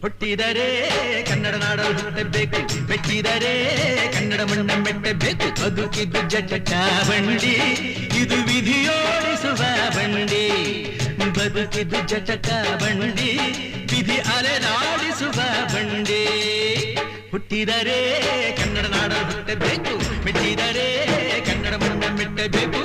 ಹುಟ್ಟಿದರೆ ಕನ್ನಡ ನಾಡಲು ಹುಟ್ಟಬೇಕು, ಮೆಟ್ಟಿದರೆ ಕನ್ನಡ ಮಣ್ಣ ಮೆಟ್ಟಬೇಕು. ಬದುಕಿದ್ದು ಜಟಕ ಬಂಡಿ, ಇದು ವಿಧಿಯೋಡಿಸುವ ಬಂಡಿ. ಬದುಕಿದ್ದು ಜಟಕ ಬಂಡಿ, ವಿಧಿ ಅಲೆದಾಡಿಸುವ ಬಂಡಿ. ಹುಟ್ಟಿದರೆ ಕನ್ನಡ ನಾಡಲು ಹುಟ್ಟಬೇಕು, ಮೆಟ್ಟಿದರೆ ಕನ್ನಡ ಮಣ್ಣ ಮೆಟ್ಟಬೇಕು.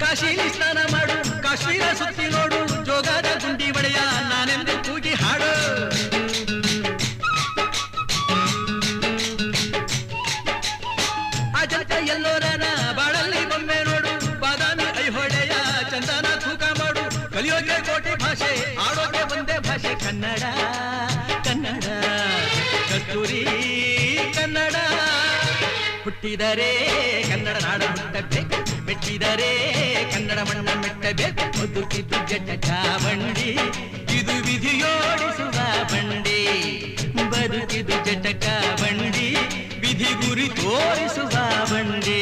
ಕಾಶಿಲಿ ಸ್ನಾನ ಮಾಡು, ಕಾಶ್ಮೀರ ಸುತ್ತಿ ನೋಡು, ಜೋಗದ ಗುಂಡಿ ಒಡೆಯ ನಾನೆಂದು ಕೂಗಿ ಹಾಡು. ಅಜಂತ ಎಲ್ಲೋರನ ಬಾಳಲ್ಲಿ ಬೊಮ್ಮೆ ನೋಡು, ಬಾದಾಮಿ ಐಹೊಳೆಯ ಚಂದನ ತೂಕ ಮಾಡು. ಕಲಿಯೋಕೆ ಕೋಟಿ ಭಾಷೆ, ಆಡೋಕೆ ಒಂದೇ ಭಾಷೆ ಕನ್ನಡ. ಕನ್ನಡ ಕಸ್ತೂರಿ ಕನ್ನಡ. ಹುಟ್ಟಿದರೆ ಕನ್ನಡ ನಾಡು ಹುಟ್ಟಬೇಕು, ಮೆಟ್ಟಿದರೆ ಕನ್ನಡ ಮಣ್ಣ ಮೆಟ್ಟಬೇಕು. ಬದುಕಿದ್ದು ಜಟಕ ಬಂಡಿ, ಇದು ವಿಧಿಯೋಡಿಸುವ ಬಂಡಿ. ಬದುಕಿದ್ದು ಜಟಕ ಬಂಡಿ, ವಿಧಿ ಗುರಿ ತೋರಿಸುವ ಬಂಡಿ.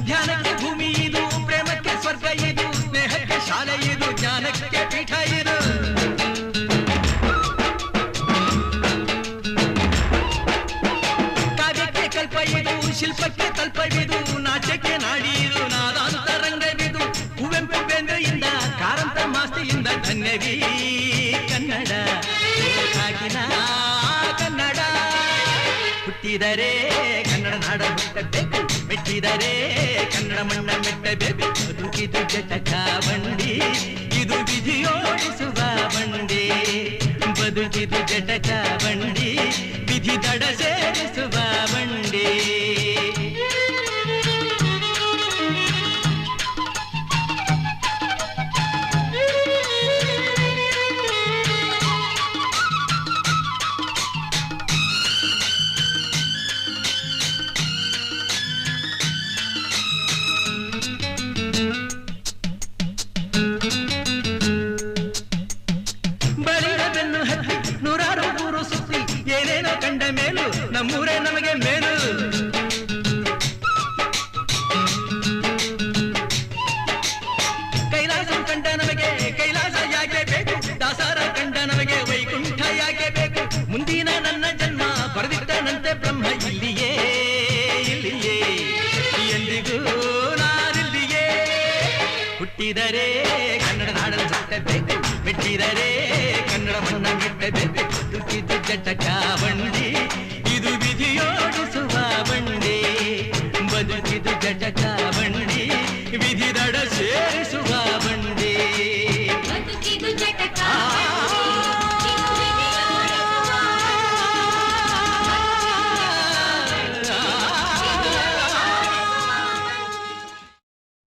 ಧ್ಯಾನಕ್ಕೆ ಭೂಮಿ ಇದು, ಪ್ರೇಮಕ್ಕೆ ಸ್ವರ್ಗ ಇದು, ಸ್ನೇಹಕ್ಕೆ ಶಾಲೆ ಇದು, ಜ್ಞಾನಕ್ಕೆ ಪೀಠ ಇದು. ಕಾವ್ಯಕ್ಕೆ ಕಲ್ಪ ಇದು, ಶಿಲ್ಪಕ್ಕೆ ಕಲ್ಪವಿದು, ನಾಟ್ಯಕ್ಕೆ ನಾಡಿ ಇದು, ನಾದಾಂತರಂಗವಿದು. ಕುವೆಂಪು ಬೇಂದ್ರೆಯಿಂದ, ಕಾರಂತ ಮಾಸ್ತಿಯಿಂದ ಧನ್ಯವೀ ಕನ್ನಡ. ಕಾಗಿನ ಕನ್ನಡ. ಹುಟ್ಟಿದರೆ ಕನ್ನಡ ನಾಡ ಹುಟ್ಟಬೇಕು, ಮೆಟ್ಟಿದರೆ ಕನ್ನಡ ಮಣ್ಣ ಮೆಟ್ಟಬೇಕು. ಬದುಕಿದು ಜಟಕ ಬಂಡಿ, ಇದು ವಿಧಿಯೋಡಿಸುವ ಬಂಡಿ. ಬದುಕಿದು ಜಟಕ ಬಂಡಿ, ವಿಧಿ ದಡ ಸೇರಿಸುವ ಬಂಡಿ. ಬೆನ್ನು ಹತ್ತಿ ನೂರಾರು ಊರು ಸುತ್ತಿ, ಏನೇನೋ ಕಂಡ ಮೇಲು ನಮ್ಮೂರೇ ನಮಗೆ ಮೇಲು. ಕೈಲಾಸ ಕಂಡ ನಮಗೆ ಕೈಲಾಸ ಯಾಕೆ ಬೇಕು, ದಾಸರ ಕಂಡ ನಮಗೆ ವೈಕುಂಠ ಯಾಕೆ ಬೇಕು. ಮುಂದಿನ ನನ್ನ ಜನ್ಮ ಬರೆದಿಟ್ಟನಂತೆ ಬ್ರಹ್ಮ ಇಲ್ಲಿಯೇ ಇಲ್ಲಿಯೇ, ಎಂದಿಗೂ ನಾನಿಲ್ಲಿಯೇ. ಹುಟ್ಟಿದರೆ ಕನ್ನಡ ನಾಡಲು ಹುಟ್ಟಬೇಕು, ಮೆಟ್ಟಿದರೆ ಕನ್ನಡ ಮಣ್ಣ ಮೆಟ್ಟಬೇಕು. ಬದುಕಿದ್ದು ಜಟಕ ಬಂಡಿ, ಇದು ವಿಧಿಯೋಡಿಸುವ ಬಂಡಿ. ಬದುಕಿದ್ದು ಜಟಕ ಬಂಡಿ, ವಿಧಿ ದಡ ಸೇರಿಸುವ ಬಂಡಿ.